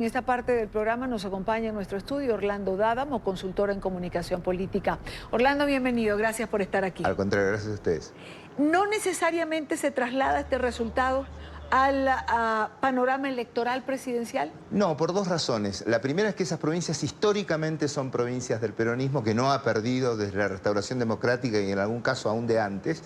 En esta parte del programa nos acompaña en nuestro estudio Orlando D'Adamo, consultor en comunicación política. Orlando, bienvenido, gracias por estar aquí. Al contrario, gracias a ustedes. ¿No necesariamente se traslada este resultado al panorama electoral presidencial? No, por dos razones. La primera es que esas provincias históricamente son provincias del peronismo que no ha perdido desde la restauración democrática y en algún caso aún de antes.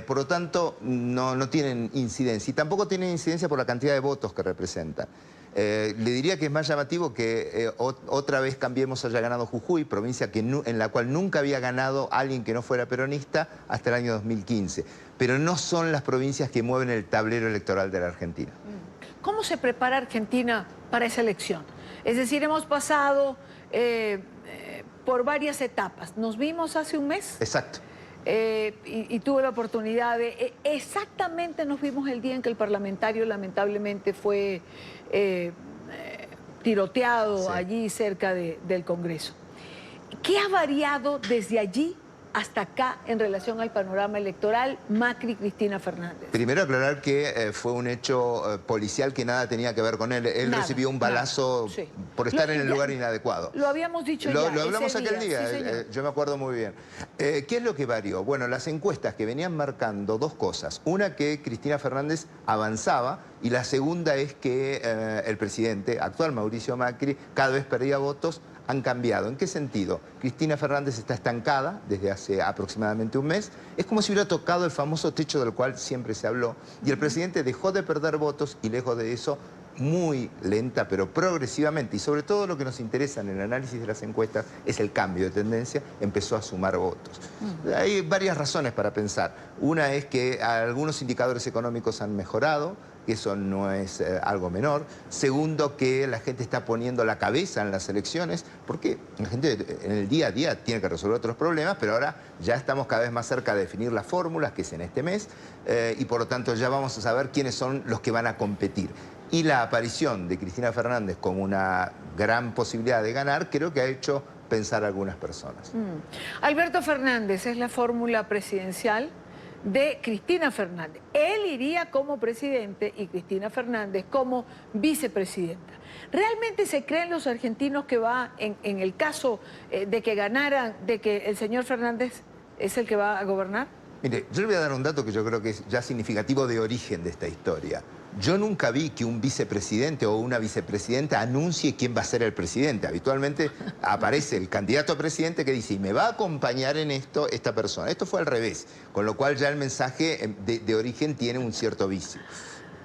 Por lo tanto, no tienen incidencia. Y tampoco tienen incidencia por la cantidad de votos que representan. Le diría que es más llamativo que otra vez Cambiemos haya ganado Jujuy, provincia en la cual nunca había ganado alguien que no fuera peronista hasta el año 2015. Pero no son las provincias que mueven el tablero electoral de la Argentina. ¿Cómo se prepara Argentina para esa elección? Es decir, hemos pasado por varias etapas. Nos vimos hace un mes. Exacto. Y tuve la oportunidad de... exactamente nos vimos el día en que el parlamentario lamentablemente fue tiroteado, sí, allí cerca del Congreso. ¿Qué ha variado desde allí hasta acá en relación al panorama electoral Macri-Cristina Fernández? Primero aclarar que fue un hecho policial que nada tenía que ver con él. Él recibió un balazo sí, por estar en el lugar inadecuado. Lo habíamos dicho ya. Lo hablamos aquel día, sí, yo me acuerdo muy bien. ¿Qué es lo que varió? Bueno, las encuestas que venían marcando dos cosas. Una, que Cristina Fernández avanzaba, y la segunda es que el presidente actual, Mauricio Macri, cada vez perdía votos. Han cambiado. ¿En qué sentido? Cristina Fernández está estancada desde hace aproximadamente un mes. Es como si hubiera tocado el famoso techo del cual siempre se habló. Y el presidente dejó de perder votos y lejos de eso, muy lenta pero progresivamente, y sobre todo lo que nos interesa en el análisis de las encuestas es el cambio de tendencia, empezó a sumar votos. Hay varias razones para pensar. Una es que algunos indicadores económicos han mejorado, que eso no es algo menor. Segundo, que la gente está poniendo la cabeza en las elecciones, porque la gente en el día a día tiene que resolver otros problemas, pero ahora ya estamos cada vez más cerca de definir las fórmulas, que es en este mes, y por lo tanto ya vamos a saber quiénes son los que van a competir. Y la aparición de Cristina Fernández como una gran posibilidad de ganar, creo que ha hecho pensar a algunas personas. Alberto Fernández es la fórmula presidencial de Cristina Fernández. Él iría como presidente y Cristina Fernández como vicepresidenta. ¿Realmente se creen los argentinos que va, en el caso de que ganaran, de que el señor Fernández es el que va a gobernar? Mire, yo le voy a dar un dato que yo creo que es ya significativo de origen de esta historia. Yo nunca vi que un vicepresidente o una vicepresidenta anuncie quién va a ser el presidente. Habitualmente aparece el candidato a presidente que dice, y me va a acompañar en esto esta persona. Esto fue al revés, con lo cual ya el mensaje de origen tiene un cierto vicio.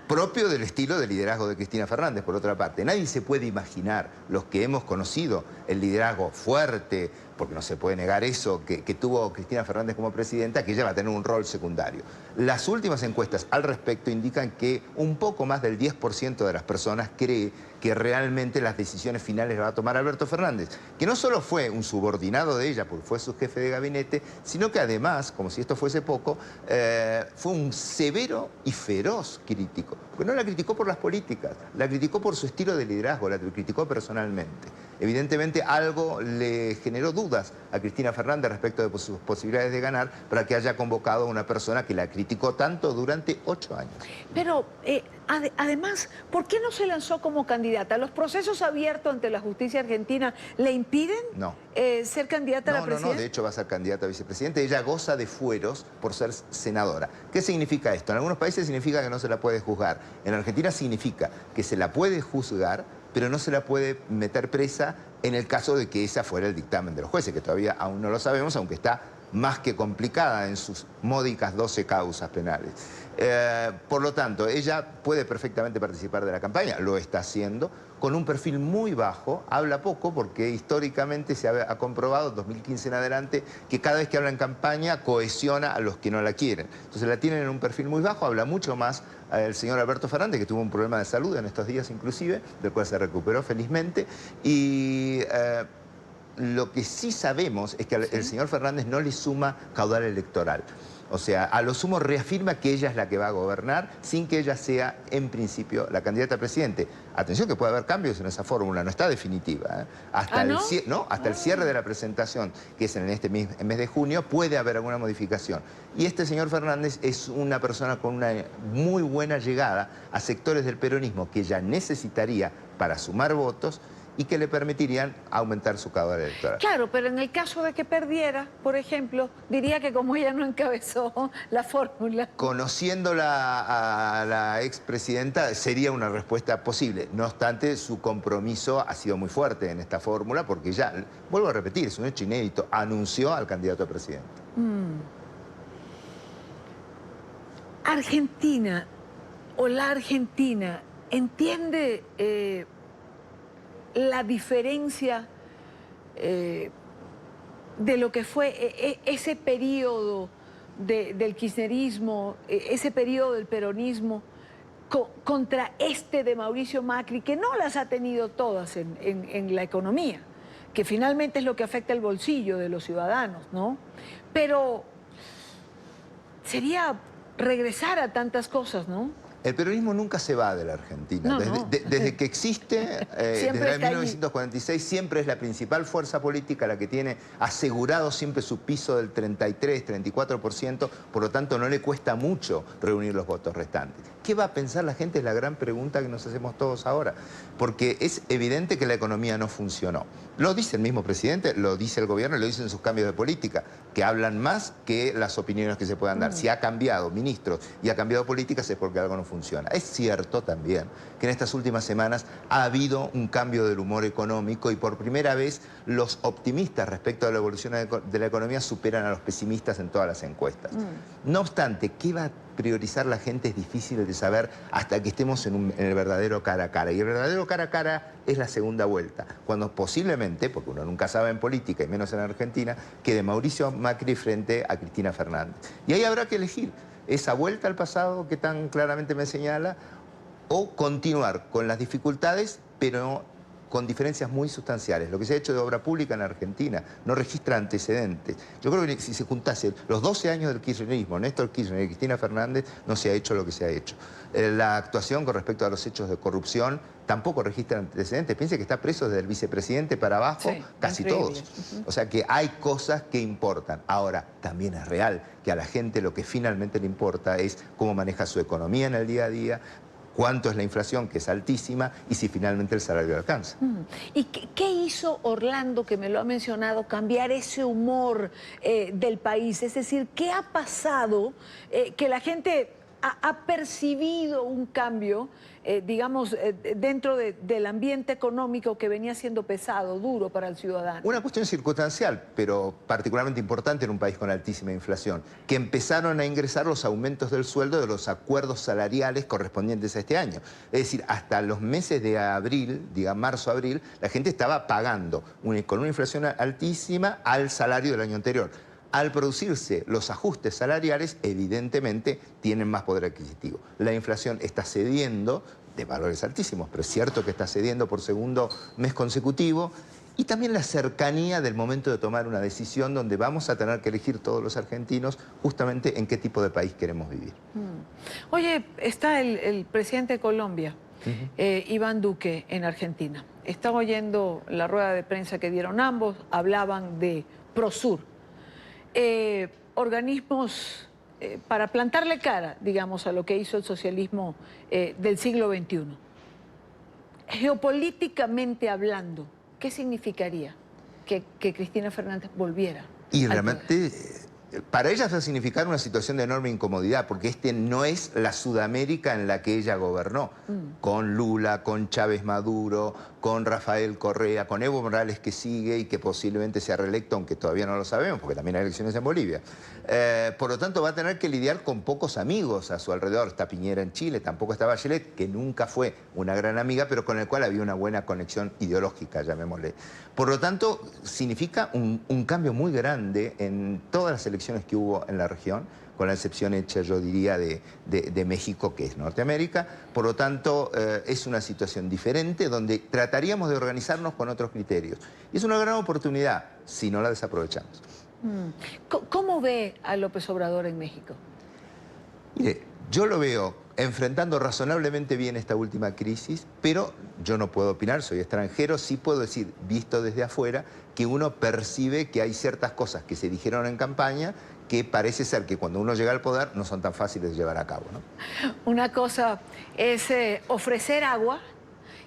Propio del estilo de liderazgo de Cristina Fernández, por otra parte. Nadie se puede imaginar, los que hemos conocido el liderazgo fuerte, porque no se puede negar eso, que tuvo Cristina Fernández como presidenta, que ella va a tener un rol secundario. Las últimas encuestas al respecto indican que un poco más del 10% de las personas cree que realmente las decisiones finales las va a tomar Alberto Fernández, que no solo fue un subordinado de ella, porque fue su jefe de gabinete, sino que además, como si esto fuese poco, fue un severo y feroz crítico. Porque no la criticó por las políticas, la criticó por su estilo de liderazgo, la criticó personalmente. Evidentemente algo le generó dudas a Cristina Fernández respecto de sus posibilidades de ganar para que haya convocado a una persona que la criticó tanto durante 8 años. Pero además, ¿por qué no se lanzó como candidata? ¿Los procesos abiertos ante la justicia argentina le impiden ser candidata a la presidencia? No, de hecho va a ser candidata a vicepresidente. Ella goza de fueros por ser senadora. ¿Qué significa esto? En algunos países significa que no se la puede juzgar. En Argentina significa que se la puede juzgar, pero no se la puede meter presa en el caso de que esa fuera el dictamen de los jueces, que todavía aún no lo sabemos, aunque está más que complicada en sus módicas 12 causas penales. Por lo tanto, ella puede perfectamente participar de la campaña, lo está haciendo, con un perfil muy bajo, habla poco porque históricamente se ha comprobado, 2015 en adelante, que cada vez que habla en campaña cohesiona a los que no la quieren. Entonces la tienen en un perfil muy bajo, habla mucho más el señor Alberto Fernández, que tuvo un problema de salud en estos días inclusive, del cual se recuperó felizmente, y lo que sí sabemos es que el señor Fernández no le suma caudal electoral. O sea, a lo sumo reafirma que ella es la que va a gobernar sin que ella sea, en principio, la candidata a presidente. Atención que puede haber cambios en esa fórmula, no está definitiva. Hasta, ¿no? Hasta el cierre de la presentación, que es en este mes de junio, puede haber alguna modificación. Y este señor Fernández es una persona con una muy buena llegada a sectores del peronismo que ella necesitaría para sumar votos y que le permitirían aumentar su caudal electoral. Claro, pero en el caso de que perdiera, por ejemplo, diría que como ella no encabezó la fórmula... Conociéndola a la expresidenta sería una respuesta posible. No obstante, su compromiso ha sido muy fuerte en esta fórmula porque ya, vuelvo a repetir, es un hecho inédito, anunció al candidato a presidente. Argentina, o la Argentina, entiende... la diferencia de lo que fue ese periodo del kirchnerismo, ese periodo del peronismo, contra este de Mauricio Macri, que no las ha tenido todas en la economía, que finalmente es lo que afecta el bolsillo de los ciudadanos, ¿no? Pero sería regresar a tantas cosas, ¿no? El peronismo nunca se va de la Argentina. Desde que existe, desde el 1946, siempre es la principal fuerza política la que tiene asegurado siempre su piso del 33, 34%, por lo tanto no le cuesta mucho reunir los votos restantes. ¿Qué va a pensar la gente? Es la gran pregunta que nos hacemos todos ahora. Porque es evidente que la economía no funcionó. Lo dice el mismo presidente, lo dice el gobierno, lo dicen sus cambios de política, que hablan más que las opiniones que se puedan dar. Si ha cambiado ministros y ha cambiado políticas es porque algo no funciona. Es cierto también que en estas últimas semanas ha habido un cambio del humor económico y por primera vez los optimistas respecto a la evolución de la economía superan a los pesimistas en todas las encuestas. No obstante, ¿qué va a priorizar la gente? Es difícil de saber hasta que estemos en el verdadero cara a cara. Y el verdadero cara a cara es la segunda vuelta, cuando posiblemente, porque uno nunca sabe en política y menos en Argentina, quede Mauricio Macri frente a Cristina Fernández. Y ahí habrá que elegir esa vuelta al pasado que tan claramente me señala o continuar con las dificultades, pero con diferencias muy sustanciales. Lo que se ha hecho de obra pública en Argentina no registra antecedentes. Yo creo que si se juntase los 12 años del kirchnerismo, Néstor Kirchner y Cristina Fernández, no se ha hecho lo que se ha hecho. La actuación con respecto a los hechos de corrupción tampoco registra antecedentes. Piense que está preso desde el vicepresidente para abajo, sí, casi todos. O sea que hay cosas que importan. Ahora, también es real que a la gente lo que finalmente le importa es cómo maneja su economía en el día a día, cuánto es la inflación, que es altísima, y si finalmente el salario alcanza. ¿Y qué hizo Orlando, que me lo ha mencionado, cambiar ese humor del país? Es decir, ¿qué ha pasado que la gente ha percibido un cambio, digamos, dentro del ambiente económico que venía siendo pesado, duro para el ciudadano? Una cuestión circunstancial, pero particularmente importante en un país con altísima inflación, que empezaron a ingresar los aumentos del sueldo de los acuerdos salariales correspondientes a este año. Es decir, hasta los meses de abril, digamos marzo-abril, la gente estaba pagando con una inflación altísima al salario del año anterior. Al producirse los ajustes salariales, evidentemente tienen más poder adquisitivo. La inflación está cediendo de valores altísimos, pero es cierto que está cediendo por segundo mes consecutivo. Y también la cercanía del momento de tomar una decisión donde vamos a tener que elegir todos los argentinos justamente en qué tipo de país queremos vivir. Oye, está el presidente de Colombia, Iván Duque, en Argentina. Estaba oyendo la rueda de prensa que dieron ambos, hablaban de Prosur. Organismos para plantarle cara, digamos, a lo que hizo el socialismo del siglo XXI. Geopolíticamente hablando, ¿qué significaría que Cristina Fernández volviera? Y realmente para ella va a significar una situación de enorme incomodidad, porque este no es la Sudamérica en la que ella gobernó, con Lula, con Chávez Maduro, con Rafael Correa, con Evo Morales que sigue y que posiblemente sea reelecto, aunque todavía no lo sabemos, porque también hay elecciones en Bolivia. Por lo tanto, va a tener que lidiar con pocos amigos a su alrededor. Está Piñera en Chile, tampoco está Bachelet, que nunca fue una gran amiga, pero con el cual había una buena conexión ideológica, llamémosle. Por lo tanto, significa un cambio muy grande en todas las elecciones que hubo en la región, con la excepción hecha, yo diría, de México, que es Norteamérica. Por lo tanto, es una situación diferente donde trataríamos de organizarnos con otros criterios. Y es una gran oportunidad si no la desaprovechamos. ¿Cómo ve a López Obrador en México? Mire, yo lo veo enfrentando razonablemente bien esta última crisis, pero yo no puedo opinar, soy extranjero, sí puedo decir, visto desde afuera, que uno percibe que hay ciertas cosas que se dijeron en campaña que parece ser que cuando uno llega al poder no son tan fáciles de llevar a cabo, ¿no? Una cosa es ofrecer agua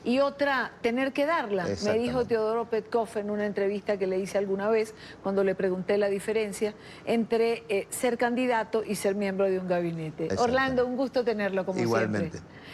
y otra tener que darla. Me dijo Teodoro Petkov en una entrevista que le hice alguna vez, cuando le pregunté la diferencia entre ser candidato y ser miembro de un gabinete. Orlando, un gusto tenerlo como Igualmente. siempre.